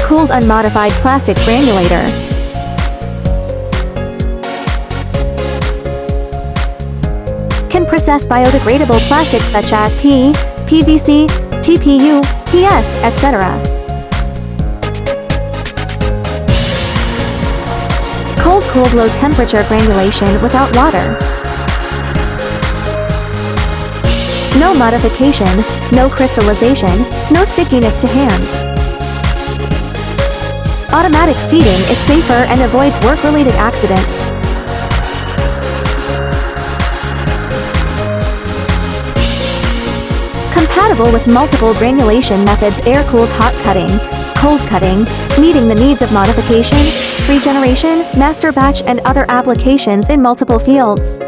Cooled unmodified plastic granulator. Can process biodegradable plastics such as PVC, TPU, PS, etc. Cold-cooled low-temperature granulation without water. No modification, no crystallization, no stickiness to hands. Automatic feeding is safer and avoids work-related accidents. Compatible with multiple granulation methods: air-cooled hot cutting, cold cutting, meeting the needs of modification, regeneration, master batch and other applications in multiple fields.